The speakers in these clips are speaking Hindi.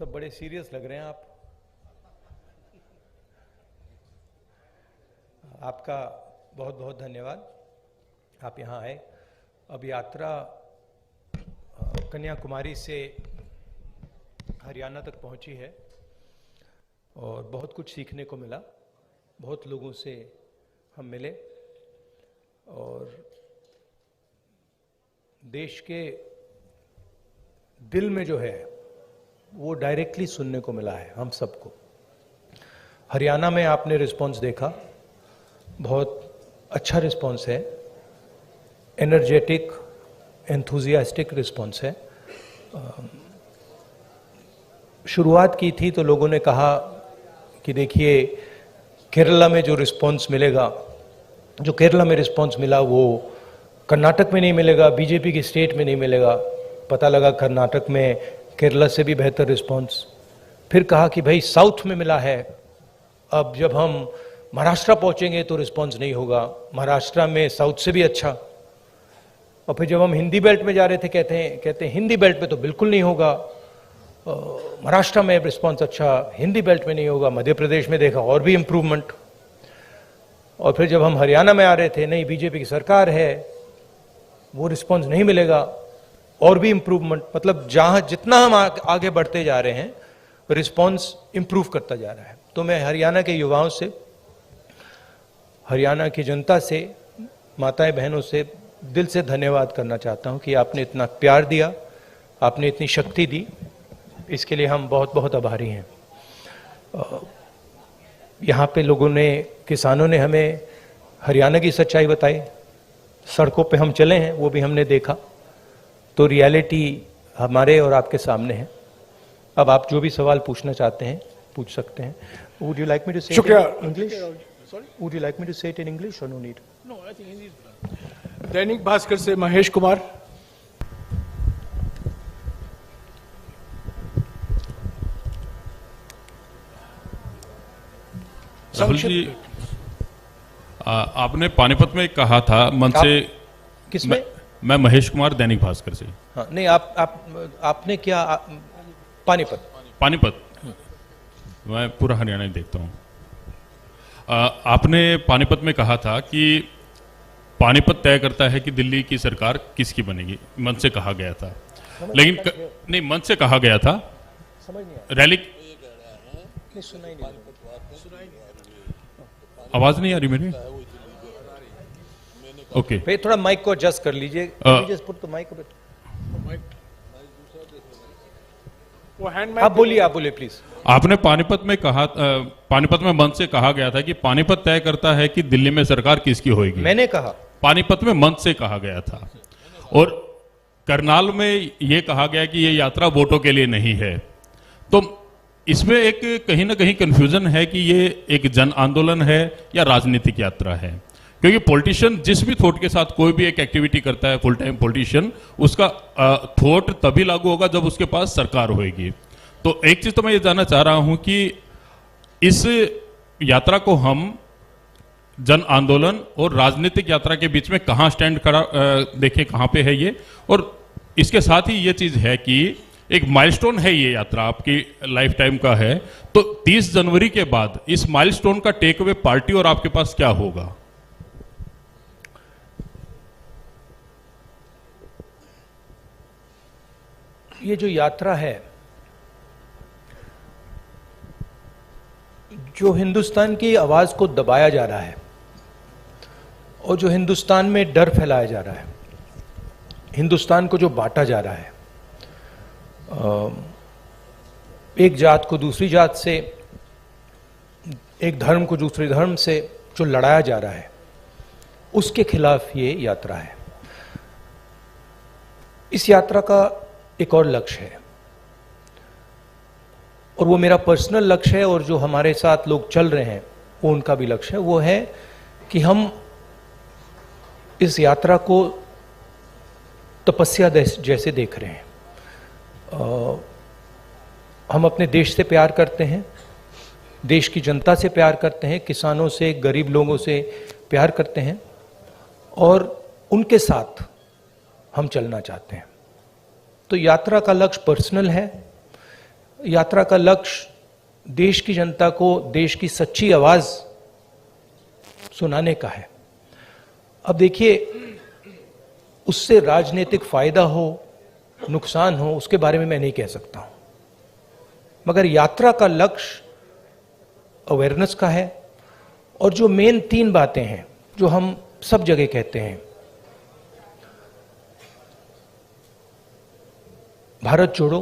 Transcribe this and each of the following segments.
सब बड़े सीरियस लग रहे हैं आप। आपका बहुत बहुत धन्यवाद, आप यहाँ आए। अब यात्रा कन्याकुमारी से हरियाणा तक पहुँची है और बहुत कुछ सीखने को मिला। बहुत लोगों से हम मिले और देश के दिल में जो है वो डायरेक्टली सुनने को मिला है हम सबको। हरियाणा में आपने रिस्पांस देखा, बहुत अच्छा रिस्पांस है, एनर्जेटिक एंथुजियास्टिक रिस्पांस है। शुरुआत की थी तो लोगों ने कहा कि देखिए केरला में जो रिस्पांस मिलेगा, जो केरला में रिस्पांस मिला वो कर्नाटक में नहीं मिलेगा, बीजेपी की स्टेट में नहीं मिलेगा। पता लगा कर्नाटक में केरला से भी बेहतर रिस्पांस। फिर कहा कि भाई साउथ में मिला है, अब जब हम महाराष्ट्र पहुंचेंगे तो रिस्पांस नहीं होगा, महाराष्ट्र में साउथ से भी अच्छा। और फिर जब हम हिंदी बेल्ट में जा रहे थे कहते हैं हिंदी बेल्ट में तो बिल्कुल नहीं होगा, महाराष्ट्र में रिस्पांस अच्छा, हिंदी बेल्ट में नहीं होगा। मध्य प्रदेश में देखा और भी इम्प्रूवमेंट। और फिर जब हम हरियाणा में आ रहे थे, नहीं बीजेपी की सरकार है, वो रिस्पांस नहीं मिलेगा, और भी इम्प्रूवमेंट। मतलब जहां जितना हम आगे बढ़ते जा रहे हैं रिस्पांस इम्प्रूव करता जा रहा है। तो मैं हरियाणा के युवाओं से, हरियाणा की जनता से, माताएं बहनों से दिल से धन्यवाद करना चाहता हूं कि आपने इतना प्यार दिया, आपने इतनी शक्ति दी, इसके लिए हम बहुत बहुत आभारी हैं। यहाँ पे लोगों ने, किसानों ने हमें हरियाणा की सच्चाई बताई, सड़कों पे हम चले हैं वो भी हमने देखा। तो रियलिटी हमारे और आपके सामने है। अब आप जो भी सवाल पूछना चाहते हैं पूछ सकते हैं। Would you like me to say it in English? Sorry, would you like me to say it in English और no need? No, I think Hindi is. Dainik Bhaskar से महेश कुमार। राहुल जी, आपने पानीपत में कहा था मन से, किसमें? मैं महेश कुमार, दैनिक भास्कर से। हाँ, नहीं आपने क्या पानीपत मैं पूरा हरियाणा ही देखता हूँ। आपने पानीपत में कहा था कि पानीपत तय करता है कि दिल्ली की सरकार किसकी बनेगी, मन से कहा गया था। लेकिन नहीं, मन से कहा गया था, समझ नहीं रैली सुनाई नहीं, आवाज नहीं आ रही मेरी? ओके, फिर थोड़ा माइक को एडजस्ट कर लीजिए। तो माइक आप बोलिए प्लीज। आपने पानीपत में कहा, पानीपत में मन से कहा गया था कि पानीपत तय करता है कि दिल्ली में सरकार किसकी होगी। मैंने कहा पानीपत में मन से कहा गया था। और करनाल में यह कहा गया कि यह यात्रा वोटों के लिए नहीं है। तो इसमें एक कहीं ना कहीं कंफ्यूजन है कि ये एक जन आंदोलन है या राजनीतिक यात्रा है। क्योंकि पॉलिटिशियन जिस भी थॉट के साथ कोई भी एक एक्टिविटी करता है, फुल टाइम पॉलिटिशियन, उसका थॉट तभी लागू होगा जब उसके पास सरकार होगी। तो एक चीज तो मैं ये जानना चाह रहा हूं कि इस यात्रा को हम जन आंदोलन और राजनीतिक यात्रा के बीच में कहां स्टैंड करा, देखें कहां पे है ये। और इसके साथ ही ये चीज है कि एक माइलस्टोन है ये यात्रा, आपकी लाइफ टाइम का है। तो 30 जनवरी के बाद इस माइलस्टोन का टेक अवे पार्टी और आपके पास क्या होगा? ये जो यात्रा है, जो हिंदुस्तान की आवाज को दबाया जा रहा है और जो हिंदुस्तान में डर फैलाया जा रहा है, हिंदुस्तान को जो बांटा जा रहा है, एक जात को दूसरी जात से, एक धर्म को दूसरे धर्म से जो लड़ाया जा रहा है, उसके खिलाफ ये यात्रा है। इस यात्रा का एक और लक्ष्य है और वो मेरा पर्सनल लक्ष्य है, और जो हमारे साथ लोग चल रहे हैं वो उनका भी लक्ष्य है। वो है कि हम इस यात्रा को तपस्या जैसे देख रहे हैं। हम अपने देश से प्यार करते हैं, देश की जनता से प्यार करते हैं, किसानों से, गरीब लोगों से प्यार करते हैं और उनके साथ हम चलना चाहते हैं। तो यात्रा का लक्ष्य पर्सनल है, यात्रा का लक्ष्य देश की जनता को देश की सच्ची आवाज सुनाने का है। अब देखिए, उससे राजनीतिक फायदा हो नुकसान हो उसके बारे में मैं नहीं कह सकता हूं, मगर यात्रा का लक्ष्य अवेयरनेस का है। और जो मेन 3 बातें हैं जो हम सब जगह कहते हैं, भारत जोड़ो,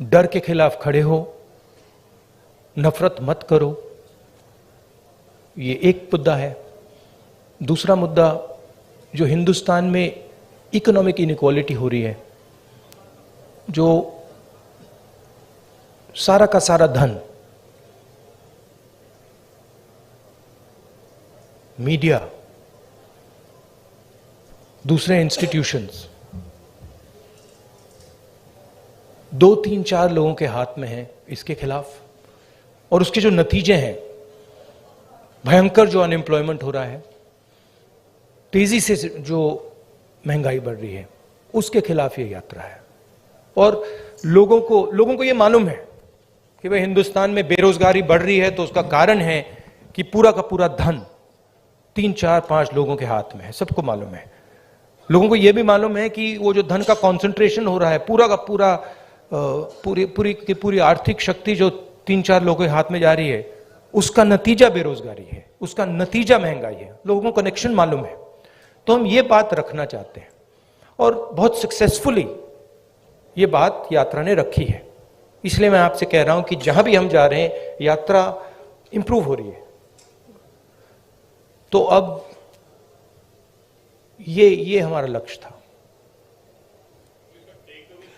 डर के खिलाफ खड़े हो, नफरत मत करो, ये एक मुद्दा है। दूसरा मुद्दा, जो हिंदुस्तान में इकोनॉमिक इनइक्वालिटी हो रही है, जो सारा का सारा धन मीडिया, दूसरे इंस्टीट्यूशंस 2, 3, 4 लोगों के हाथ में है, इसके खिलाफ। और उसके जो नतीजे हैं, भयंकर जो अनएम्प्लॉयमेंट हो रहा है, तेजी से जो महंगाई बढ़ रही है, उसके खिलाफ ये यात्रा है। और लोगों को ये मालूम है कि भाई हिंदुस्तान में बेरोजगारी बढ़ रही है तो उसका कारण है कि पूरा का पूरा धन 3, 4, 5 लोगों के हाथ में है, सबको मालूम है। लोगों को यह भी मालूम है कि वो जो धन का कंसंट्रेशन हो रहा है, पूरा का पूरा पूरी आर्थिक शक्ति जो 3, 4 लोगों के हाथ में जा रही है, उसका नतीजा बेरोजगारी है, उसका नतीजा महंगाई है। लोगों को कनेक्शन मालूम है। तो हम ये बात रखना चाहते हैं और बहुत सक्सेसफुली ये बात यात्रा ने रखी है। इसलिए मैं आपसे कह रहा हूं कि जहां भी हम जा रहे हैं, यात्रा इंप्रूव हो रही है। तो अब ये हमारा लक्ष्य था।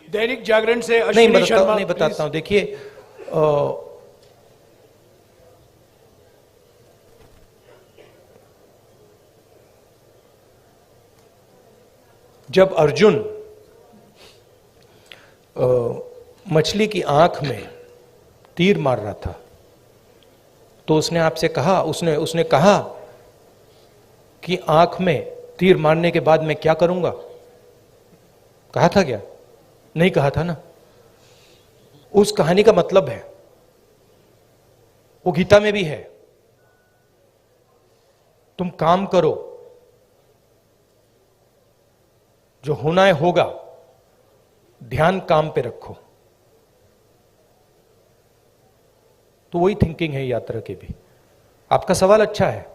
दैनिक जागरण से अश्विनी शर्मा, नहीं बताता हूं। देखिए, जब अर्जुन मछली की आंख में तीर मार रहा था तो उसने आपसे कहा, उसने कहा कि आंख में तीर मारने के बाद मैं क्या करूंगा? कहा था क्या? नहीं कहा था ना। उस कहानी का मतलब है, वो गीता में भी है, तुम काम करो, जो होना है होगा, ध्यान काम पे रखो। तो वही थिंकिंग है यात्रा की भी। आपका सवाल अच्छा है।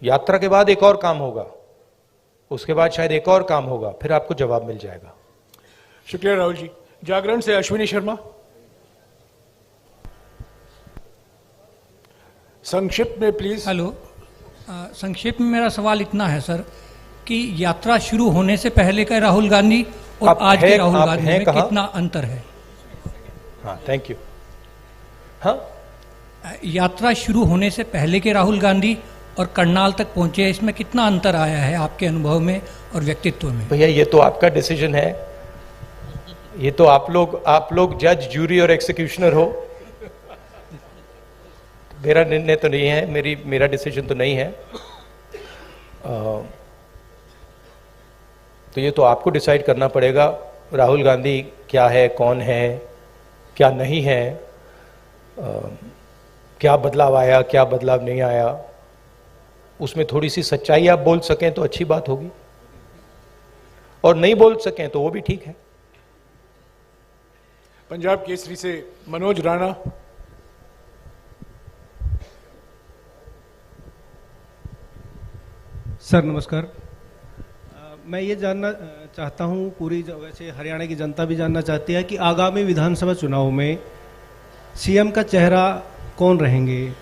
यात्रा के बाद एक और काम होगा, उसके बाद शायद एक और काम होगा, फिर आपको जवाब मिल जाएगा। शुक्रिया राहुल जी। जागरण से अश्विनी शर्मा, संक्षिप्त में प्लीज। हेलो, संक्षेप में मेरा सवाल इतना है सर कि यात्रा शुरू होने से पहले का राहुल गांधी और आज के राहुल गांधी में कितना अंतर है? हाँ, थैंक यू। हाँ, यात्रा शुरू होने से पहले के राहुल गांधी और करनाल तक पहुंचे, इसमें कितना अंतर आया है आपके अनुभव में और व्यक्तित्व में? भैया, ये तो आपका डिसीजन है। ये तो आप लोग जज, जूरी और एक्सिक्यूशनर हो। मेरा निर्णय तो नहीं है, मेरा डिसीजन तो नहीं है। तो ये तो आपको डिसाइड करना पड़ेगा राहुल गांधी क्या है, कौन है, क्या नहीं है, क्या बदलाव आया, क्या बदलाव नहीं आया। उसमें थोड़ी सी सच्चाई आप बोल सकें तो अच्छी बात होगी, और नहीं बोल सकें तो वो भी ठीक है। पंजाब केसरी से मनोज राणा। सर नमस्कार। मैं ये जानना चाहता हूँ, वैसे हरियाणा की जनता भी जानना चाहती है कि आगामी विधानसभा चुनाव में सीएम का चेहरा कौन रहेंगे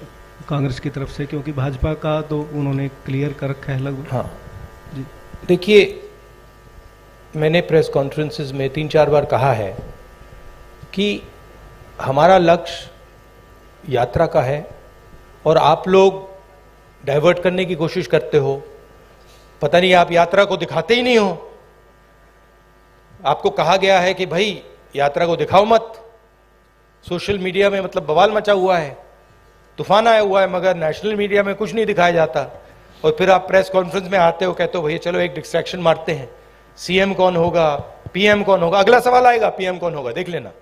कांग्रेस की तरफ से, क्योंकि भाजपा का तो उन्होंने क्लियर कर रखा है लगभग। हाँ जी, देखिए, मैंने प्रेस कॉन्फ्रेंसेस में 3-4 बार कहा है कि हमारा लक्ष्य यात्रा का है और आप लोग डाइवर्ट करने की कोशिश करते हो। पता नहीं, आप यात्रा को दिखाते ही नहीं हो। आपको कहा गया है कि भाई यात्रा को दिखाओ मत। सोशल मीडिया में मतलब बवाल मचा हुआ है, तूफान आया हुआ है, मगर नेशनल मीडिया में कुछ नहीं दिखाया जाता। और फिर आप प्रेस कॉन्फ्रेंस में आते हो, कहते हो भैया चलो एक डिस्ट्रैक्शन मारते हैं, सीएम कौन होगा, पीएम कौन होगा, अगला सवाल आएगा पीएम कौन होगा, देख लेना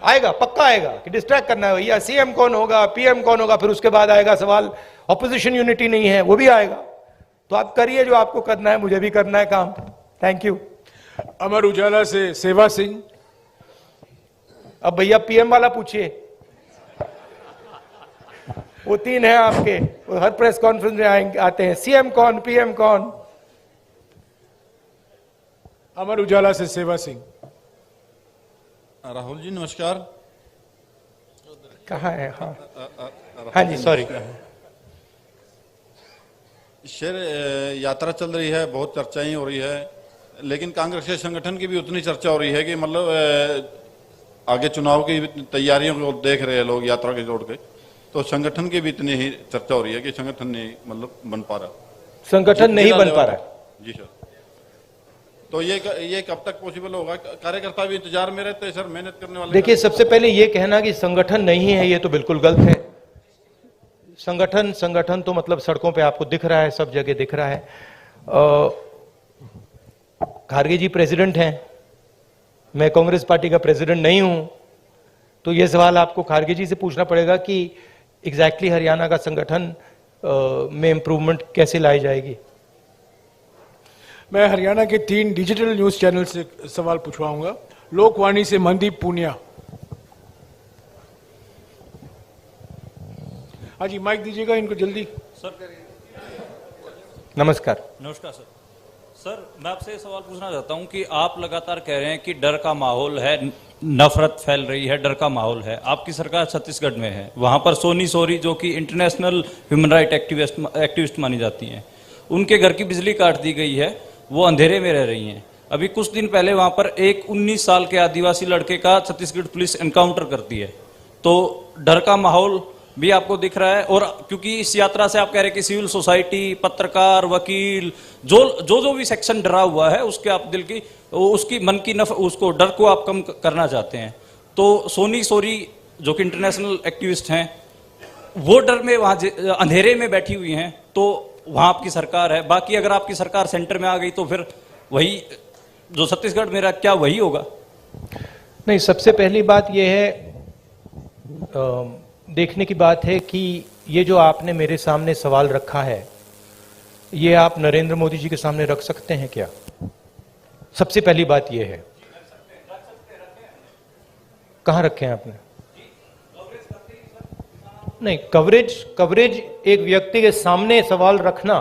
आएगा, पक्का आएगा कि डिस्ट्रैक्ट करना है भैया, सीएम कौन होगा, पीएम कौन होगा, फिर उसके बाद आएगा सवाल ऑपोजिशन यूनिटी नहीं है, वो भी आएगा। तो आप करिए जो आपको करना है, मुझे भी करना है काम। Thank you. अमर उजाला से सेवा सिंह। अब भैया पीएम वाला पूछिए, वो 3 हैं आपके, वो हर प्रेस कॉन्फ्रेंस में आते हैं, सीएम कौन, पीएम कौन। अमर उजाला से सेवा सिंह। राहुल जी नमस्कार। कहाँ है? हाँ हाँ जी, सॉरी। शेर यात्रा चल रही है, बहुत चर्चाएं हो रही है, लेकिन कांग्रेस के संगठन की भी उतनी चर्चा हो रही है कि मतलब आगे चुनाव की तैयारियों को देख रहे हैं लोग यात्रा के जोड़ के, तो संगठन की भी इतनी ही चर्चा हो रही है कि संगठन नहीं मतलब बन पा रहा, संगठन नहीं बन पा रहा। जी सर, तो ये कब तक पॉसिबल होगा? कार्यकर्ता भी इंतजार में रहते हैं सर, मेहनत करने वाले। देखिए, सबसे पहले ये कहना कि संगठन नहीं है, ये तो बिल्कुल गलत है। संगठन तो मतलब सड़कों पे आपको दिख रहा है, सब जगह दिख रहा है। खारगे जी प्रेसिडेंट हैं, मैं कांग्रेस पार्टी का प्रेसिडेंट नहीं हूं, तो ये सवाल आपको खारगे जी से पूछना पड़ेगा कि एग्जैक्टली हरियाणा का संगठन में इंप्रूवमेंट कैसे लाई जाएगी। मैं हरियाणा के 3 डिजिटल न्यूज चैनल से सवाल पूछवाऊंगा। लोकवाणी से मनदीप पूनिया। हाँ जी, माइक दीजिएगा इनको जल्दी। नमस्कार। नमस्कार सर। सर, मैं आपसे ये सवाल पूछना चाहता हूं कि आप लगातार कह रहे हैं कि डर का माहौल है, नफरत फैल रही है, डर का माहौल है। आपकी सरकार छत्तीसगढ़ में है, वहां पर सोनी सोरी जो कि इंटरनेशनल ह्यूमन राइट एक्टिविस्ट मानी जाती हैं, उनके घर की बिजली काट दी गई है, वो अंधेरे में रह रही हैं। अभी कुछ दिन पहले वहां पर एक 19 साल के आदिवासी लड़के का छत्तीसगढ़ पुलिस एनकाउंटर करती है। तो डर का माहौल भी आपको दिख रहा है, और क्योंकि इस यात्रा से आप कह रहे हैं कि सिविल सोसाइटी, पत्रकार, वकील, जो भी सेक्शन डरा हुआ है, उसके आप दिल की, उसकी मन की उसको डर को आप कम करना चाहते हैं। तो सोनी सोरी जो कि इंटरनेशनल एक्टिविस्ट हैं, वो डर में वहां अंधेरे में बैठी हुई हैं, तो वहां आपकी सरकार है। बाकी अगर आपकी सरकार सेंटर में आ गई तो फिर वही जो छत्तीसगढ़ में रहा, क्या वही होगा? नहीं, सबसे पहली बात यह है, देखने की बात है कि ये जो आपने मेरे सामने सवाल रखा है, ये आप नरेंद्र मोदी जी के सामने रख सकते हैं क्या? सबसे पहली बात ये है। कहां रखे हैं आपने? नहीं, कवरेज एक व्यक्ति के सामने सवाल रखना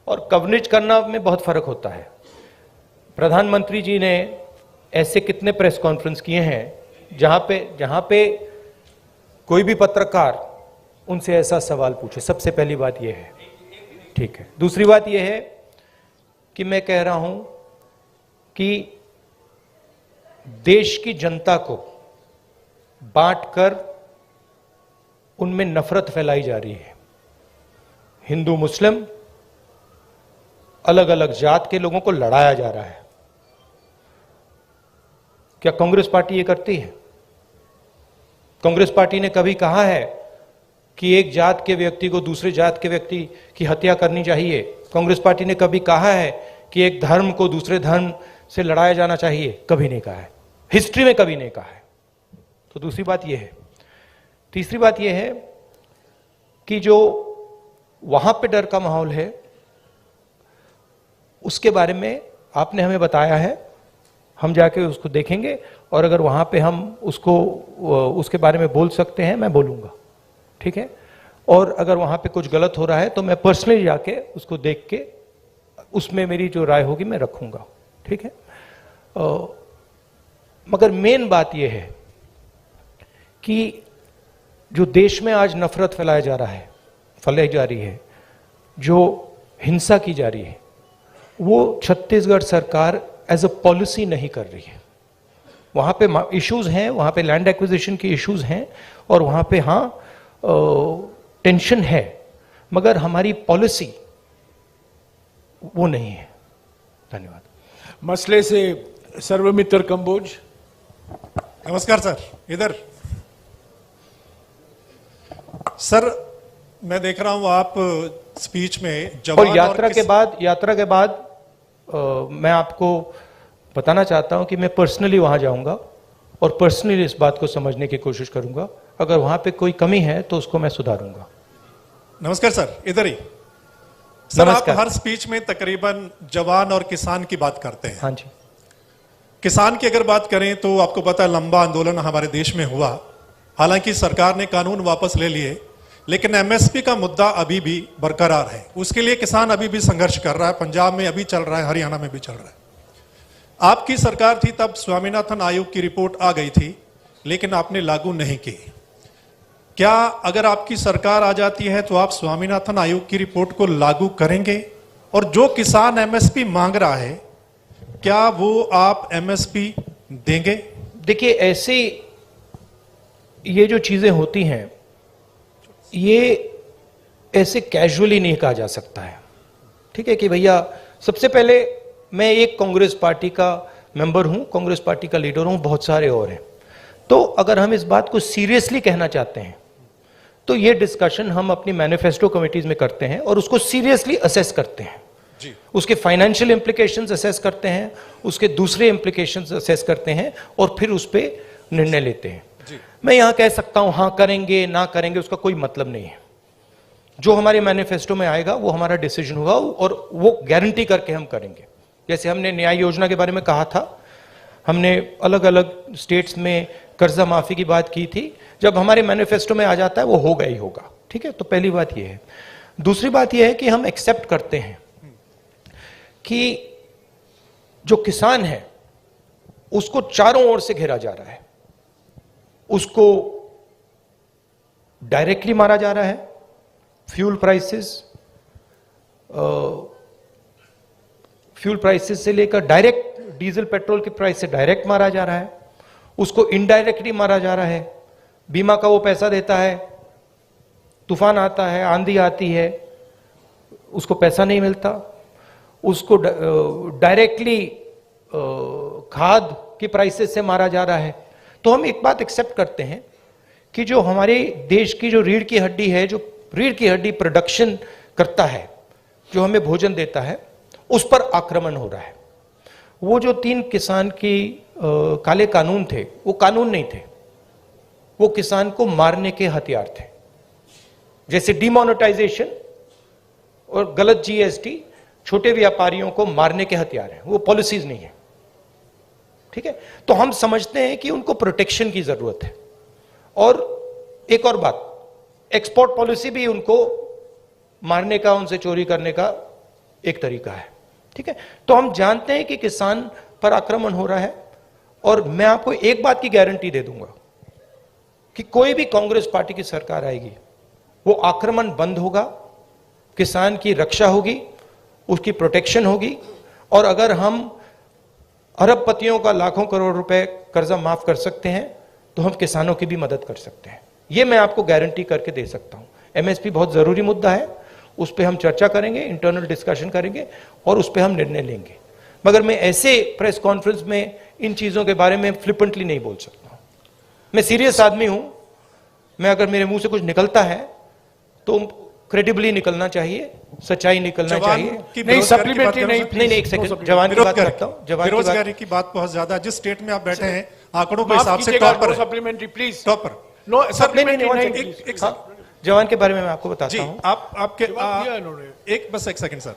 और कवरेज करना में बहुत फर्क होता है। प्रधानमंत्री जी ने ऐसे कितने प्रेस कॉन्फ्रेंस किए हैं जहां पे कोई भी पत्रकार उनसे ऐसा सवाल पूछे। सबसे पहली बात यह है, ठीक है। दूसरी बात यह है कि मैं कह रहा हूं कि देश की जनता को बांटकर उनमें नफरत फैलाई जा रही है। हिंदू मुस्लिम, अलग अलग जात के लोगों को लड़ाया जा रहा है। क्या कांग्रेस पार्टी ये करती है? कांग्रेस पार्टी ने कभी कहा है कि एक जात के व्यक्ति को दूसरे जात के व्यक्ति की हत्या करनी चाहिए? कांग्रेस पार्टी ने कभी कहा है कि एक धर्म को दूसरे धर्म से लड़ाया जाना चाहिए? कभी नहीं कहा है, हिस्ट्री में कभी नहीं कहा है। तो दूसरी बात यह है। तीसरी बात यह है कि जो वहां पे डर का माहौल है, उसके बारे में आपने हमें बताया है, हम जाके उसको देखेंगे, और अगर वहां पे हम उसके बारे में बोल सकते हैं, मैं बोलूंगा, ठीक है। और अगर वहां पे कुछ गलत हो रहा है तो मैं पर्सनली जाके उसको देख के उसमें मेरी जो राय होगी मैं रखूंगा, ठीक है। मगर मेन बात यह है कि जो देश में आज नफरत फैलाई जा रही है, जो हिंसा की जा रही है, वो छत्तीसगढ़ सरकार एज अ पॉलिसी नहीं कर रही है। वहां पे इश्यूज हैं, वहां पे लैंड एक्विजिशन के इश्यूज हैं, और वहां पे टेंशन है, मगर हमारी पॉलिसी वो नहीं है। धन्यवाद। मसले से सर्वमित्र कंबोज। नमस्कार सर। इधर सर, मैं देख रहा हूं आप स्पीच में जवान और यात्रा के बाद मैं आपको बताना चाहता हूं कि मैं पर्सनली वहां जाऊंगा और पर्सनली इस बात को समझने की कोशिश करूंगा। अगर वहां पे कोई कमी है तो उसको मैं सुधारूंगा। नमस्कार सर, इधर ही। सर, आप नमस्कार। हर स्पीच में तकरीबन जवान और किसान की बात करते हैं। हाँ जी। किसान की अगर बात करें तो आपको पता है लंबा आंदोलन हमारे देश में हुआ। हालांकि सरकार ने कानून वापस ले लिए, लेकिन एमएसपी का मुद्दा अभी भी बरकरार है। उसके लिए किसान अभी भी संघर्ष कर रहा है। पंजाब में अभी चल रहा है, हरियाणा में भी चल रहा है। आपकी सरकार थी तब स्वामीनाथन आयोग की रिपोर्ट आ गई थी, लेकिन आपने लागू नहीं की। क्या अगर आपकी सरकार आ जाती है तो आप स्वामीनाथन आयोग की रिपोर्ट को लागू करेंगे? और जो किसान एमएसपी मांग रहा है, क्या वो आप एमएसपी देंगे? देखिए, ऐसी ये जो चीजें होती हैं, ये ऐसे कैजुअली नहीं कहा जा सकता है। ठीक है कि भैया, सबसे पहले मैं एक कांग्रेस पार्टी का मेंबर हूं, कांग्रेस पार्टी का लीडर हूं, बहुत सारे और हैं। तो अगर हम इस बात को सीरियसली कहना चाहते हैं तो ये डिस्कशन हम अपनी मैनिफेस्टो कमिटीज में करते हैं और उसको सीरियसली असेस करते हैं। जी। उसके फाइनेंशियल इंप्लीकेशंस असेस करते हैं, उसके दूसरे इंप्लीकेशंस असेस करते हैं और फिर उस पर निर्णय लेते हैं। जी। मैं यहां कह सकता हूं हाँ करेंगे ना करेंगे, उसका कोई मतलब नहीं है। जो हमारे मैनिफेस्टो में आएगा वो हमारा डिसीजन होगा और वो गारंटी करके हम करेंगे। जैसे हमने न्याय योजना के बारे में कहा था, हमने अलग अलग स्टेट्स में कर्जा माफी की बात की थी। जब हमारे मैनिफेस्टो में आ जाता है वो होगा ही होगा। ठीक है, तो पहली बात ये है। दूसरी बात ये है कि हम एक्सेप्ट करते हैं कि जो किसान है उसको चारों ओर से घेरा जा रहा है। उसको डायरेक्टली मारा जा रहा है, फ्यूल प्राइसेस से लेकर डायरेक्ट डीजल पेट्रोल के प्राइस से डायरेक्ट मारा जा रहा है। उसको इनडायरेक्टली मारा जा रहा है। बीमा का वो पैसा देता है, तूफान आता है, आंधी आती है, उसको पैसा नहीं मिलता। उसको डायरेक्टली खाद की प्राइसेस से मारा जा रहा है। तो हम एक बात एक्सेप्ट करते हैं कि जो हमारे देश की जो रीढ़ की हड्डी है, जो रीढ़ की हड्डी प्रोडक्शन करता है, जो हमें भोजन देता है, उस पर आक्रमण हो रहा है। वो जो 3 किसान की काले कानून थे, वो कानून नहीं थे, वो किसान को मारने के हथियार थे। जैसे डिमोनेटाइजेशन और गलत जीएसटी छोटे व्यापारियों को मारने के हथियार हैं, वो पॉलिसीज नहीं है। ठीक है, तो हम समझते हैं कि उनको प्रोटेक्शन की जरूरत है। और एक और बात, एक्सपोर्ट पॉलिसी भी उनको मारने का, उनसे चोरी करने का एक तरीका है। ठीक है, तो हम जानते हैं कि किसान पर आक्रमण हो रहा है। और मैं आपको एक बात की गारंटी दे दूंगा कि कोई भी कांग्रेस पार्टी की सरकार आएगी, वो आक्रमण बंद होगा, किसान की रक्षा होगी, उसकी प्रोटेक्शन होगी। और अगर हम अरबपतियों का लाखों करोड़ रुपए कर्जा माफ कर सकते हैं तो हम किसानों की भी मदद कर सकते हैं। यह मैं आपको गारंटी करके दे सकता हूं। एमएसपी बहुत जरूरी मुद्दा है, उस पर हम चर्चा करेंगे, इंटरनल डिस्कशन करेंगे और उस पर हम निर्णय लेंगे। मगर मैं ऐसे प्रेस कॉन्फ्रेंस में इन चीजों के बारे में फ्लिपेंटली नहीं बोल सकता। मैं सीरियस आदमी हूं। मैं अगर मेरे मुंह से कुछ निकलता है तो क्रेडिबली निकलना चाहिए, सच्चाई निकलना चाहिए। नहीं, सप्लीमेंट्री नहीं, एक सेकंड, जवान की बात करता हूं। बेरोजगारी की बात बहुत ज्यादा, जिस स्टेट में आप बैठे हैं आंकड़ों के हिसाब से टॉप पर, सप्लीमेंट्री प्लीज, टॉप पर। नो सप्लीमेंट्री एक जवान के बारे में मैं आपको बताता हूं। आपके एक सेकंड सर।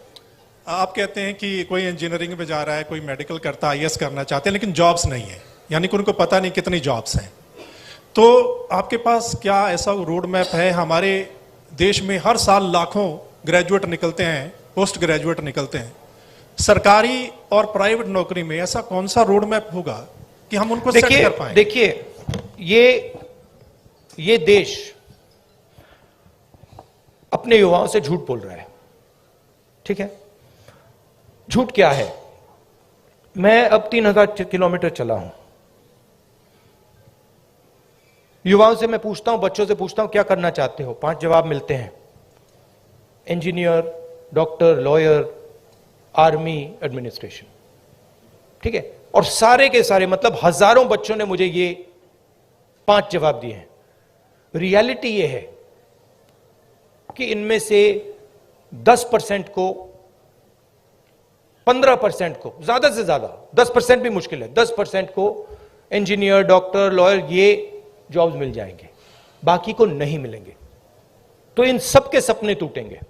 आप कहते हैं कि कोई इंजीनियरिंग में जा रहा है, कोई मेडिकल करता है, आईएएस करना चाहते हैं, लेकिन जॉब्स नहीं है, यानी कि उनको पता नहीं कितनी जॉब्स हैं। तो आपके पास क्या ऐसा रोड मैप है? हमारे देश में हर साल लाखों ग्रेजुएट निकलते हैं, पोस्ट ग्रेजुएट निकलते हैं। सरकारी और प्राइवेट नौकरी में ऐसा कौन सा रोड मैप होगा कि हम उनको सेट कर पाएं? देखिए, ये देश अपने युवाओं से झूठ बोल रहा है। ठीक है, झूठ क्या है? मैं अब 3000 किलोमीटर चला हूं। युवाओं से मैं पूछता हूं, बच्चों से पूछता हूं क्या करना चाहते हो, 5 जवाब मिलते हैं। Engineer, doctor, lawyer, army, administration. ठीक है, और सारे के सारे मतलब हजारों बच्चों ने मुझे ये 5 जवाब दिए हैं। रियलिटी ये है कि इनमें से 10% को 15% को, ज्यादा से ज्यादा 10% भी मुश्किल है, 10% को इंजीनियर, डॉक्टर, लॉयर ये जॉब्स मिल जाएंगे, बाकी को नहीं मिलेंगे। तो इन सबके सपने टूटेंगे।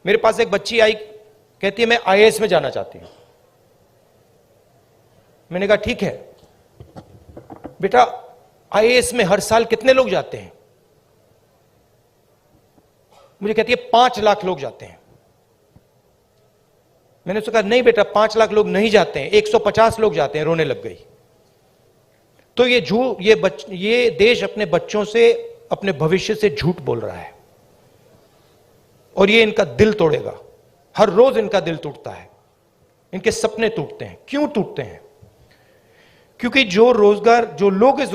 मेरे पास एक बच्ची आई, कहती है मैं आईएएस में जाना चाहती हूं। मैंने कहा ठीक है बेटा, आईएएस में हर साल कितने लोग जाते हैं? मुझे कहती है 5 लाख लोग जाते हैं। मैंने उससे कहा नहीं बेटा, 5 लाख लोग नहीं जाते हैं, 150 लोग जाते हैं। रोने लग गई। तो ये देश अपने बच्चों से, अपने भविष्य से झूठ बोल रहा है और ये इनका दिल तोड़ेगा। हर रोज इनका दिल टूटता है, इनके सपने टूटते हैं। क्यों टूटते हैं? क्योंकि जो लोग इस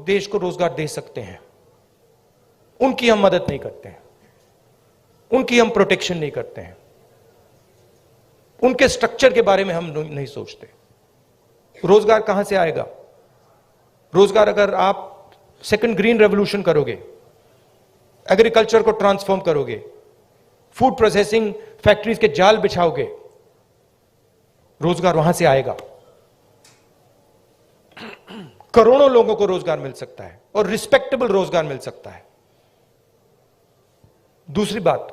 देश को रोजगार दे सकते हैं, उनकी हम मदद नहीं करते हैं, उनकी हम प्रोटेक्शन नहीं करते हैं, उनके स्ट्रक्चर के बारे में हम नहीं सोचते। रोजगार कहां से आएगा? रोजगार अगर आप सेकंड ग्रीन रेवोल्यूशन करोगे, एग्रीकल्चर को ट्रांसफॉर्म करोगे, फूड प्रोसेसिंग फैक्ट्रीज के जाल बिछाओगे, रोजगार वहां से आएगा। करोड़ों लोगों को रोजगार मिल सकता है और रिस्पेक्टेबल रोजगार मिल सकता है। दूसरी बात,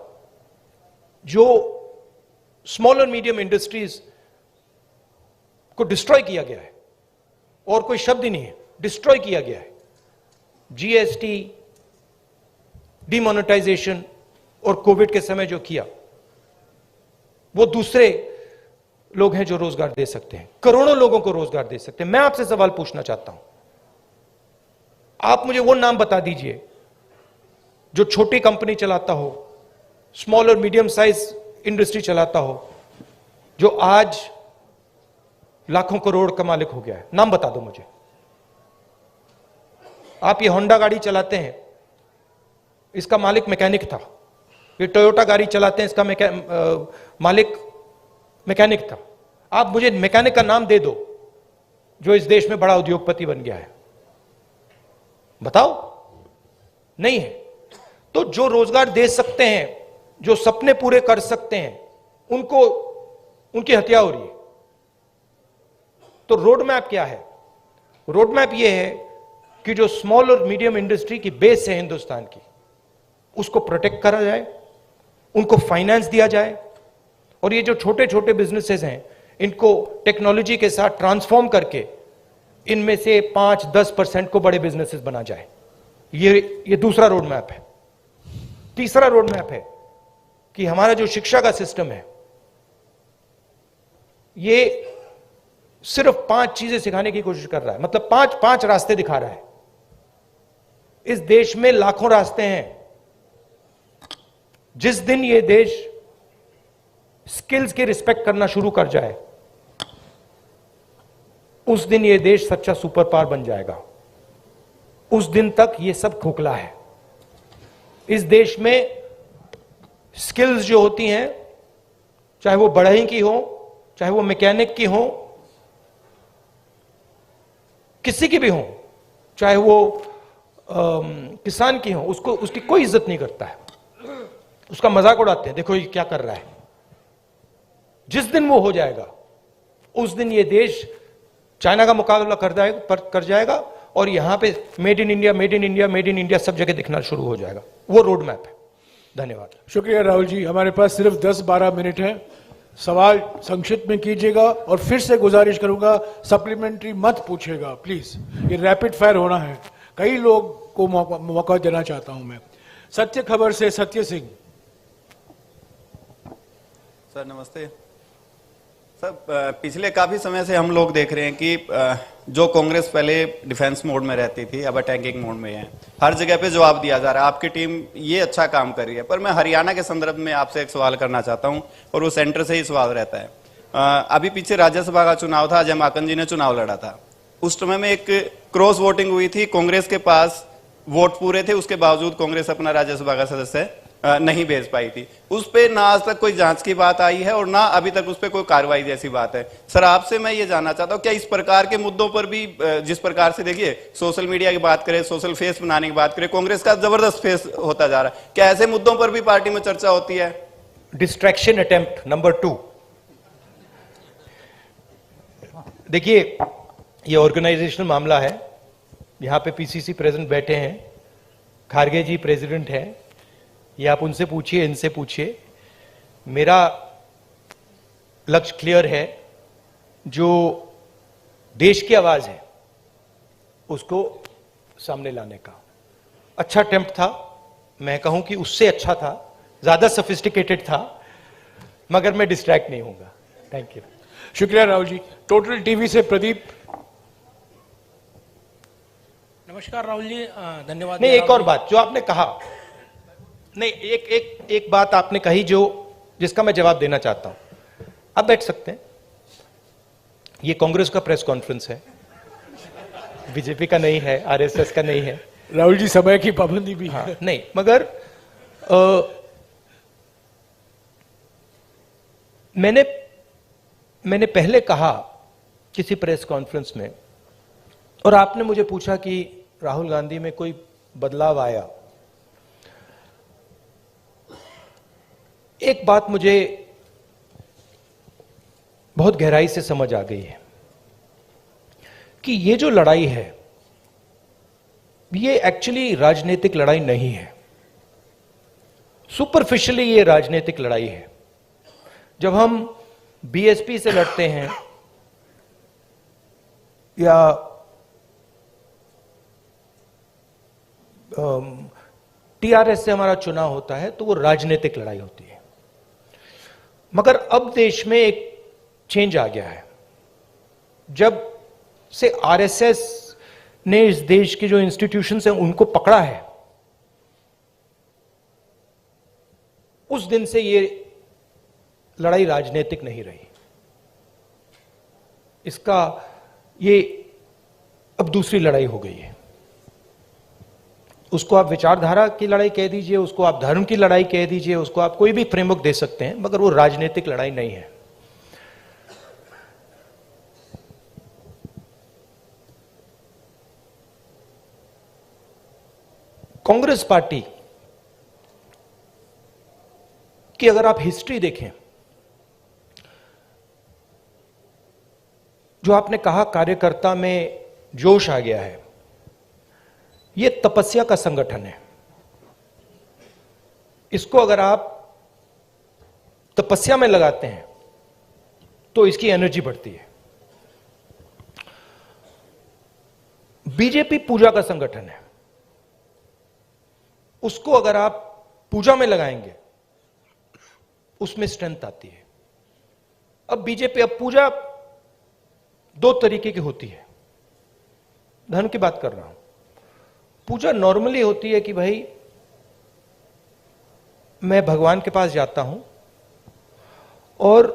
जो स्मॉल और मीडियम इंडस्ट्रीज को डिस्ट्रॉय किया गया है, और कोई शब्द ही नहीं है, डिस्ट्रॉय किया गया है। जीएसटी, डिमोनेटाइजेशन और कोविड के समय जो किया, वो दूसरे लोग हैं जो रोजगार दे सकते हैं, करोड़ों लोगों को रोजगार दे सकते हैं। मैं आपसे सवाल पूछना चाहता हूं, आप मुझे वो नाम बता दीजिए जो छोटी कंपनी चलाता हो, स्मॉल और मीडियम साइज इंडस्ट्री चलाता हो, जो आज लाखों करोड़ का मालिक हो गया है। नाम बता दो मुझे। आप ये होंडा गाड़ी चलाते हैं, इसका मालिक मैकेनिक था। ये टोयोटा गाड़ी चलाते हैं, इसका मालिक मैकेनिक था। आप मुझे मैकेनिक का नाम दे दो जो इस देश में बड़ा उद्योगपति बन गया है, बताओ। नहीं है। तो जो रोजगार दे सकते हैं, जो सपने पूरे कर सकते हैं, उनकी हत्या हो रही है। तो रोड मैप क्या है? रोड मैप यह है कि जो स्मॉल और मीडियम इंडस्ट्री की बेस है हिंदुस्तान की, उसको प्रोटेक्ट करा जाए, उनको फाइनेंस दिया जाए, और ये जो छोटे छोटे बिजनेसेस हैं, इनको टेक्नोलॉजी के साथ ट्रांसफॉर्म करके इनमें से 5-10% को बड़े बिजनेसेस बना जाए। ये दूसरा रोड मैप है। तीसरा रोड मैप है कि हमारा जो शिक्षा का सिस्टम है, ये सिर्फ 5 चीजें सिखाने की कोशिश कर रहा है, मतलब 5 रास्ते दिखा रहा है। इस देश में लाखों रास्ते हैं। जिस दिन ये देश स्किल्स की रिस्पेक्ट करना शुरू कर जाए, उस दिन ये देश सच्चा सुपर पावर बन जाएगा। उस दिन तक ये सब खोखला है। इस देश में स्किल्स जो होती हैं, चाहे वो बढ़ई की हो, चाहे वो मैकेनिक की हो, किसी की भी हो, चाहे वो किसान की हो, उसकी कोई इज्जत नहीं करता है, उसका मजाक उड़ाते हैं, देखो ये क्या कर रहा है। जिस दिन वो हो जाएगा, उस दिन ये देश चाइना का मुकाबला कर जाएगा, और यहां पे made in India, made in India, made in India सब जगह दिखना शुरू हो जाएगा। वो रोड मैप है। धन्यवाद। शुक्रिया राहुल जी। हमारे पास सिर्फ 10-12 मिनट है। सवाल संक्षिप्त में कीजिएगा, और फिर से गुजारिश करूंगा सप्लीमेंट्री मत पूछेगा प्लीज। ये रैपिड फायर होना है। कई लोग को मौका देना चाहता हूं मैं। सत्य खबर से सत्य सिंह। सर नमस्ते। सर पिछले काफी समय से हम लोग देख रहे हैं कि जो कांग्रेस पहले डिफेंस मोड में रहती थी, अब अटैकिंग मोड में है। हर जगह पे जवाब दिया जा रहा है। आपकी टीम ये अच्छा काम कर रही है, पर मैं हरियाणा के संदर्भ में आपसे एक सवाल करना चाहता हूं, और वो सेंटर से ही सवाल रहता है। अभी पीछे राज्यसभा का चुनाव था, अजय माकन जी ने चुनाव लड़ा था। उस समय में एक क्रॉस वोटिंग हुई थी। कांग्रेस के पास वोट पूरे थे, उसके बावजूद कांग्रेस अपना राज्यसभा का सदस्य नहीं भेज पाई थी। उस पे ना आज तक कोई जांच की बात आई है, और ना अभी तक उस पे कोई कार्रवाई जैसी बात है। सर आपसे मैं ये जानना चाहता हूं, क्या इस प्रकार के मुद्दों पर भी, जिस प्रकार से देखिए सोशल मीडिया की बात करें, सोशल फेस बनाने की बात करें, कांग्रेस का जबरदस्त फेस होता जा रहा है, क्या ऐसे मुद्दों पर भी पार्टी में चर्चा होती है? Distraction attempt number 2। देखिए, ये ऑर्गेनाइजेशनल मामला है। यहाँ पे पीसीसी प्रेसिडेंट बैठे हैं, खारगे जी प्रेसिडेंट हैं, ये आप उनसे पूछिए, इनसे पूछिए। मेरा लक्ष्य क्लियर है, जो देश की आवाज है उसको सामने लाने का। अच्छा अटेम्प्ट था, मैं कहूं कि उससे अच्छा था, ज्यादा सोफिस्टिकेटेड था, मगर मैं डिस्ट्रैक्ट नहीं होऊंगा। Thank you. शुक्रिया राहुल जी। टोटल टीवी से प्रदीप। नमस्कार राहुल जी, धन्यवाद। नहीं, एक और बात जो आपने कहा, नहीं एक बात आपने कही जिसका मैं जवाब देना चाहता हूं। आप बैठ सकते हैं। ये कांग्रेस का प्रेस कॉन्फ्रेंस है, बीजेपी का नहीं है, आरएसएस का नहीं है। राहुल जी, समय की पाबंदी भी है। नहीं, मगर मैंने पहले कहा किसी प्रेस कॉन्फ्रेंस में, और आपने मुझे पूछा कि राहुल गांधी में कोई बदलाव आया। एक बात मुझे बहुत गहराई से समझ आ गई है कि ये जो लड़ाई है, ये एक्चुअली राजनीतिक लड़ाई नहीं है। सुपरफिशियली ये राजनीतिक लड़ाई है। जब हम बीएसपी से लड़ते हैं या टीआरएस से हमारा चुनाव होता है, तो वो राजनीतिक लड़ाई होती है। मगर अब देश में एक चेंज आ गया है। जब से आरएसएस ने इस देश के जो इंस्टीट्यूशंस हैं उनको पकड़ा है, उस दिन से ये लड़ाई राजनीतिक नहीं रही। इसका ये अब दूसरी लड़ाई हो गई है। उसको आप विचारधारा की लड़ाई कह दीजिए, उसको आप धर्म की लड़ाई कह दीजिए, उसको आप कोई भी फ्रेमवर्क दे सकते हैं, मगर वो राजनीतिक लड़ाई नहीं है। कांग्रेस पार्टी की अगर आप हिस्ट्री देखें, जो आपने कहा कार्यकर्ता में जोश आ गया है, यह तपस्या का संगठन है। इसको अगर आप तपस्या में लगाते हैं तो इसकी एनर्जी बढ़ती है। बीजेपी पूजा का संगठन है, उसको अगर आप पूजा में लगाएंगे उसमें स्ट्रेंथ आती है। अब बीजेपी, अब पूजा दो तरीके की होती है। धर्म की बात कर रहा हूं। पूजा नॉर्मली होती है कि भाई मैं भगवान के पास जाता हूं और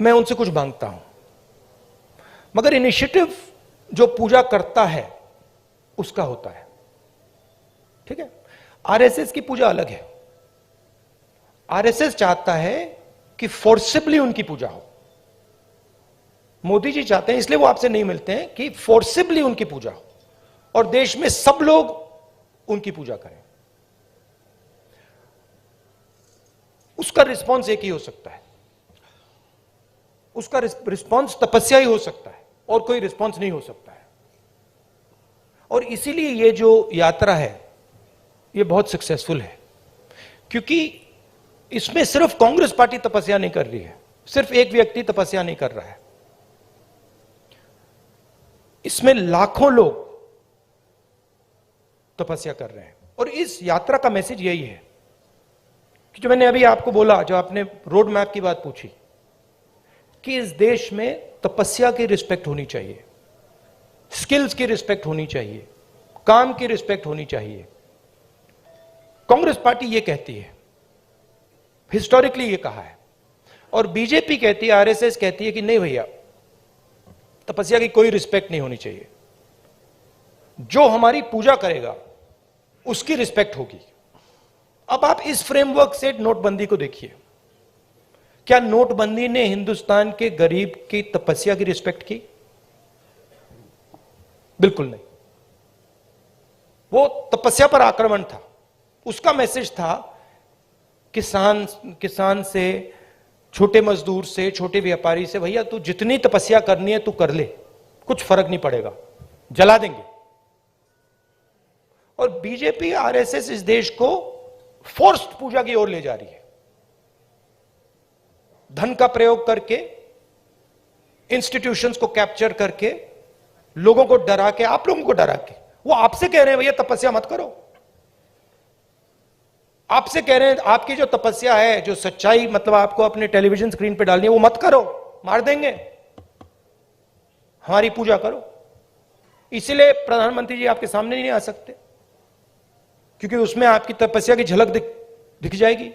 मैं उनसे कुछ मांगता हूं, मगर इनिशिएटिव जो पूजा करता है उसका होता है। ठीक है, आरएसएस की पूजा अलग है। आरएसएस चाहता है कि फोर्सिबली उनकी पूजा हो। मोदी जी चाहते हैं, इसलिए वो आपसे नहीं मिलते हैं, कि फोर्सिबली उनकी पूजा हो और देश में सब लोग उनकी पूजा करें। उसका रिस्पॉन्स एक ही हो सकता है, उसका रिस्पॉन्स तपस्या ही हो सकता है, और कोई रिस्पॉन्स नहीं हो सकता है। और इसीलिए ये जो यात्रा है ये बहुत सक्सेसफुल है, क्योंकि इसमें सिर्फ कांग्रेस पार्टी तपस्या नहीं कर रही है, सिर्फ एक व्यक्ति तपस्या नहीं कर रहा है, इसमें लाखों लोग तपस्या कर रहे हैं। और इस यात्रा का मैसेज यही है कि जो मैंने अभी आपको बोला, जो आपने रोड मैप की बात पूछी, कि इस देश में तपस्या की रिस्पेक्ट होनी चाहिए, स्किल्स की रिस्पेक्ट होनी चाहिए, काम की रिस्पेक्ट होनी चाहिए। कांग्रेस पार्टी ये कहती है, हिस्टोरिकली ये कहा है, और बीजेपी कहती है, आरएसएस कहती है कि नहीं भैया, तपस्या की कोई रिस्पेक्ट नहीं होनी चाहिए। जो हमारी पूजा करेगा उसकी रिस्पेक्ट होगी। अब आप इस फ्रेमवर्क से नोटबंदी को देखिए। क्या नोटबंदी ने हिंदुस्तान के गरीब की तपस्या की रिस्पेक्ट की? बिल्कुल नहीं। वो तपस्या पर आक्रमण था। उसका मैसेज था किसान से छोटे मजदूर से, छोटे व्यापारी से, भैया तू जितनी तपस्या करनी है तू कर ले, कुछ फर्क नहीं पड़ेगा, जला देंगे। और बीजेपी आरएसएस इस देश को फोर्स्ड पूजा की ओर ले जा रही है, धन का प्रयोग करके, इंस्टीट्यूशंस को कैप्चर करके, लोगों को डरा के, आप लोगों को डरा के। वो आपसे कह रहे हैं भैया तपस्या मत करो, आपसे कह रहे हैं आपकी जो तपस्या है, जो सच्चाई मतलब आपको अपने टेलीविजन स्क्रीन पे डालनी है, वो मत करो, मार देंगे, हमारी पूजा करो। इसीलिए प्रधानमंत्री जी आपके सामने नहीं आ सकते, क्योंकि उसमें आपकी तपस्या की झलक दिख जाएगी,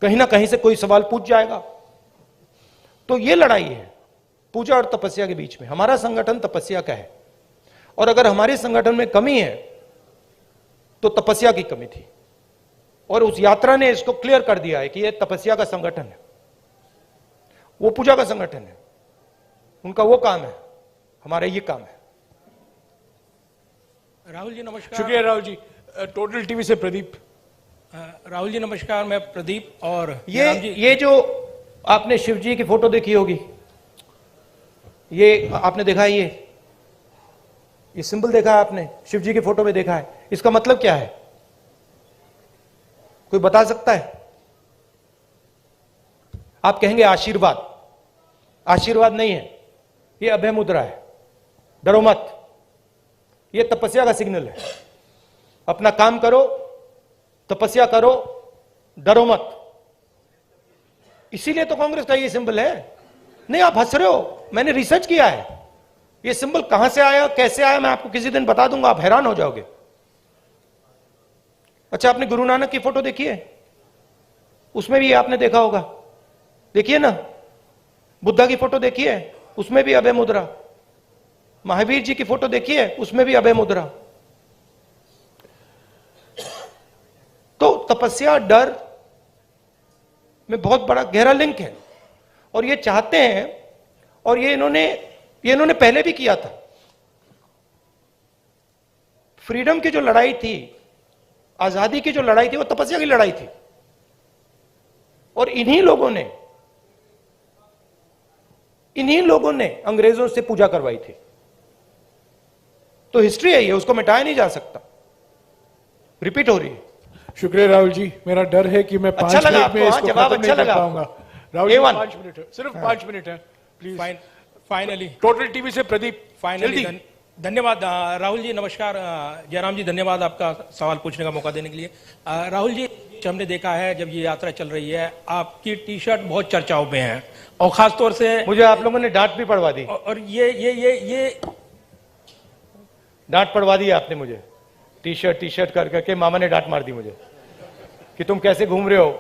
कहीं ना कहीं से कोई सवाल पूछ जाएगा। तो ये लड़ाई है पूजा और तपस्या के बीच में। हमारा संगठन तपस्या का है, और अगर हमारे संगठन में कमी है तो तपस्या की कमी थी, और उस यात्रा ने इसको क्लियर कर दिया है कि यह तपस्या का संगठन है, वो पूजा का संगठन है। उनका वो काम है, हमारा ये काम है। राहुल जी नमस्कार। शुक्रिया राहुल जी। टोटल टीवी से प्रदीप। राहुल जी नमस्कार, मैं प्रदीप। और ये जो आपने शिव जी की फोटो देखी होगी, ये आपने देखा है, ये सिंबल देखा है आपने, शिव जी की फोटो में देखा है, इसका मतलब क्या है? कोई बता सकता है? आप कहेंगे आशीर्वाद, आशीर्वाद नहीं है, ये अभय मुद्रा है, डरो मत, ये तपस्या का सिग्नल है। अपना काम करो, तपस्या करो, डरो मत। इसीलिए तो कांग्रेस का ये सिंबल है। नहीं, आप हंस रहे हो, मैंने रिसर्च किया है, ये सिंबल कहां से आया, कैसे आया, मैं आपको किसी दिन बता दूंगा, आप हैरान हो जाओगे। अच्छा, आपने गुरु नानक की फोटो देखी है? उसमें भी आपने देखा होगा, देखिए ना। बुद्धा की फोटो देखी है? उसमें भी अभय मुद्रा। महावीर जी की फोटो देखी है? उसमें भी अभय मुद्रा। तो तपस्या डर में बहुत बड़ा गहरा लिंक है, और ये चाहते हैं, और ये इन्होंने पहले भी किया था। फ्रीडम की जो लड़ाई थी, आजादी की जो लड़ाई थी, वो तपस्या की लड़ाई थी, और इन्हीं लोगों ने अंग्रेजों से पूजा करवाई थी। तो हिस्ट्री है ये, उसको मिटाया नहीं जा सकता, रिपीट हो रही है। शुक्रिया राहुल जी। मेरा डर है कि मैं 5 मिनट में इसको जवाब खत्म अच्छा नहीं कर लगा पाऊंगा। राहुल जी A1 5 मिनट है, सिर्फ 5 मिनट है प्लीज। फाइनली टोटल टीवी से प्रदीप। फाइनली धन्यवाद राहुल जी। नमस्कार जयराम जी, धन्यवाद आपका सवाल पूछने का मौका देने के लिए। राहुल जी, हमने देखा है जब ये यात्रा चल रही है, आपकी टी शर्ट बहुत चर्चाओं में है, और खासतौर से मुझे आप लोगों ने डांट भी पड़वा दी, और ये डांट पड़वा दी आपने मुझे, टी शर्ट कर करके मामा ने डांट मार दी मुझे कि तुम कैसे घूम रहे हो।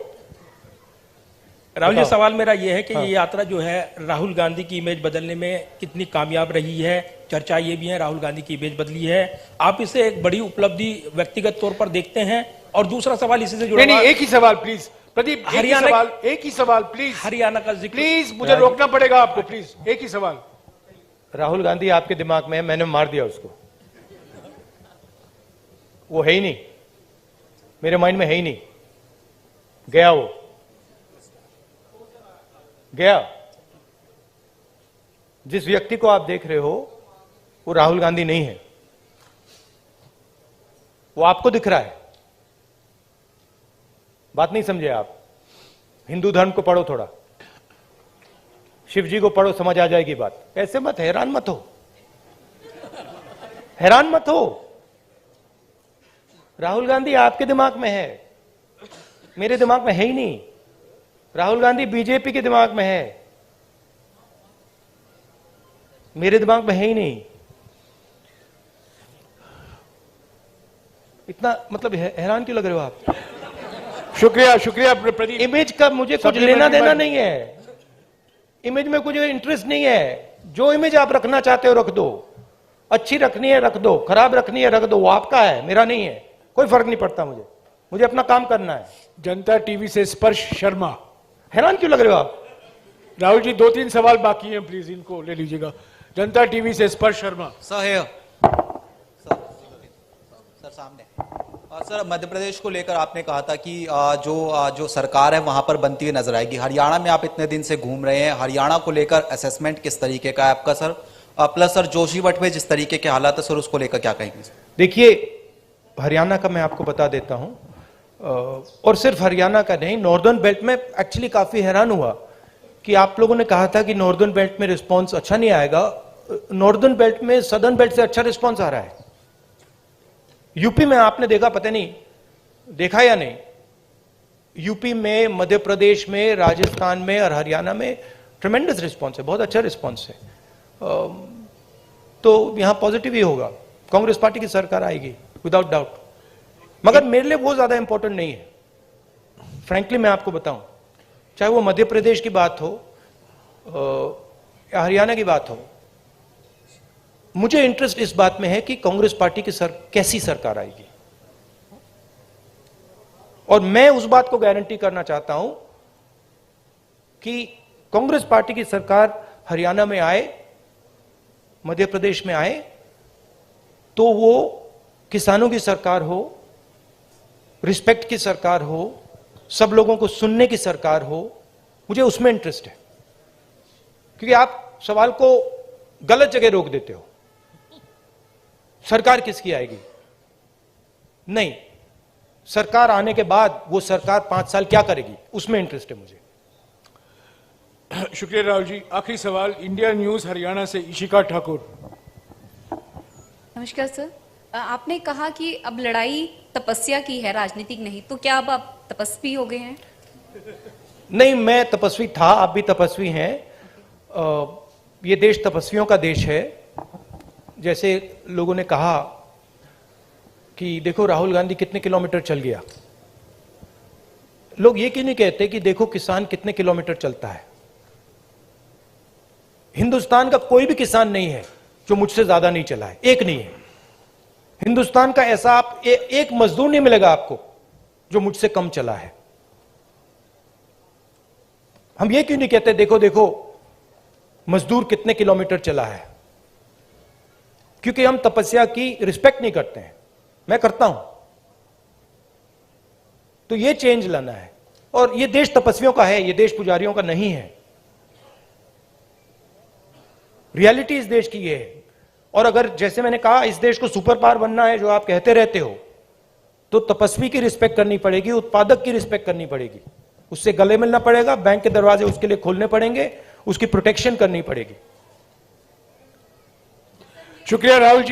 राहुल जी, सवाल मेरा यह है कि ये यात्रा जो है राहुल गांधी की इमेज बदलने में कितनी कामयाब रही है? चर्चा ये भी है राहुल गांधी की इमेज बदली है, आप इसे एक बड़ी उपलब्धि व्यक्तिगत तौर पर देखते हैं? और दूसरा सवाल इसी से जुड़ा, नहीं, एक ही सवाल प्लीज प्रदीप, हरियाणा, एक ही सवाल प्लीज। हरियाणा का जिक्र प्लीज, मुझे रोकना पड़ेगा आपको, प्लीज एक ही सवाल। राहुल गांधी आपके दिमाग में है, मैंने मार दिया उसको, वो है ही नहीं, मेरे माइंड में है ही नहीं, गया, वो गया। जिस व्यक्ति को आप देख रहे हो वो राहुल गांधी नहीं है, वो आपको दिख रहा है। बात नहीं समझे आप? हिंदू धर्म को पढ़ो थोड़ा, शिव जी को पढ़ो, समझ आ जाएगी बात। ऐसे मत, हैरान मत हो, हैरान मत हो। राहुल गांधी आपके दिमाग में है, मेरे दिमाग में है ही नहीं। राहुल गांधी बीजेपी के दिमाग में है, मेरे दिमाग में है ही नहीं। इतना मतलब हैरान क्यों लग रहे हो आप? शुक्रिया प्रदीप। इमेज का मुझे कुछ लेना देना नहीं है, इमेज में कुछ इंटरेस्ट नहीं है। जो इमेज आप रखना चाहते हो रख दो, अच्छी रखनी है रख दो, खराब रखनी है रख दो, वो आपका है, मेरा नहीं है, कोई फर्क नहीं पड़ता मुझे अपना काम करना है। जनता टीवी से स्पर्श शर्मा। हैरान क्यों लग रहे हो आप? राहुल जी, 2-3 सवाल बाकी हैं, प्लीज इनको ले लीजिएगा। जनता टीवी से स्पर्श शर्मा। सर सामने। सर, मध्य प्रदेश को लेकर आपने कहा था कि जो सरकार है वहां पर बनती हुई नजर आएगी। हरियाणा में आप इतने दिन से घूम रहे हैं, हरियाणा को लेकर असेसमेंट किस तरीके का है आपका सर? प्लस सर, जोशीमठ में जिस तरीके के हालात है सर, उसको लेकर क्या कहेंगे? देखिए, हरियाणा का मैं आपको बता देता हूं, और सिर्फ हरियाणा का नहीं, नॉर्दर्न बेल्ट में एक्चुअली काफी हैरान हुआ कि आप लोगों ने कहा था कि नॉर्दर्न बेल्ट में रिस्पॉन्स अच्छा नहीं आएगा। नॉर्दर्न बेल्ट में सदर्न बेल्ट से अच्छा रिस्पॉन्स आ रहा है। यूपी में आपने देखा, पता नहीं देखा या नहीं, यूपी में, मध्य प्रदेश में, राजस्थान में और हरियाणा में ट्रेमेंडस रिस्पॉन्स है, बहुत अच्छा रिस्पॉन्स है। तो यहां पॉजिटिव ही होगा, कांग्रेस पार्टी की सरकार आएगी विदाउट डाउट। मगर मेरे लिए वो ज्यादा इंपॉर्टेंट नहीं है, फ्रैंकली मैं आपको बताऊं, चाहे वो मध्य प्रदेश की बात हो या हरियाणा की बात हो, मुझे इंटरेस्ट इस बात में है कि कांग्रेस पार्टी की कैसी सरकार आएगी। और मैं उस बात को गारंटी करना चाहता हूं कि कांग्रेस पार्टी की सरकार हरियाणा में आए, मध्य प्रदेश में आए, तो वो किसानों की सरकार हो, रिस्पेक्ट की सरकार हो, सब लोगों को सुनने की सरकार हो। मुझे उसमें इंटरेस्ट है, क्योंकि आप सवाल को गलत जगह रोक देते हो। सरकार किसकी आएगी? नहीं, सरकार आने के बाद वो सरकार 5 साल क्या करेगी, उसमें इंटरेस्ट है मुझे। शुक्रिया राहुल जी। आखिरी सवाल इंडिया न्यूज हरियाणा से इशिका ठाकुर। नमस्कार सर, आपने कहा कि अब लड़ाई तपस्या की है, राजनीतिक नहीं, तो क्या अब आप तपस्वी हो गए हैं? नहीं, मैं तपस्वी था, आप भी तपस्वी हैं। ये देश तपस्वियों का देश है। जैसे लोगों ने कहा कि देखो राहुल गांधी कितने किलोमीटर चल गया, लोग ये क्यों नहीं कहते कि देखो किसान कितने किलोमीटर चलता है? हिंदुस्तान का कोई भी किसान नहीं है जो मुझसे ज्यादा नहीं चला है, एक नहीं है। हिंदुस्तान का ऐसा आप एक मजदूर नहीं मिलेगा आपको जो मुझसे कम चला है। हम ये क्यों नहीं कहते देखो देखो मजदूर कितने किलोमीटर चला है? क्योंकि हम तपस्या की रिस्पेक्ट नहीं करते हैं, मैं करता हूं। तो ये चेंज लाना है, और ये देश तपस्वियों का है, ये देश पुजारियों का नहीं है। रियलिटी इस देश की ये है। और अगर जैसे मैंने कहा इस देश को सुपर पावर बनना है, जो आप कहते रहते हो, तो तपस्वी की रिस्पेक्ट करनी पड़ेगी, उत्पादक की रिस्पेक्ट करनी पड़ेगी, उससे गले मिलना पड़ेगा, बैंक के दरवाजे उसके लिए खोलने पड़ेंगे, उसकी प्रोटेक्शन करनी पड़ेगी। शुक्रिया राहुल जी।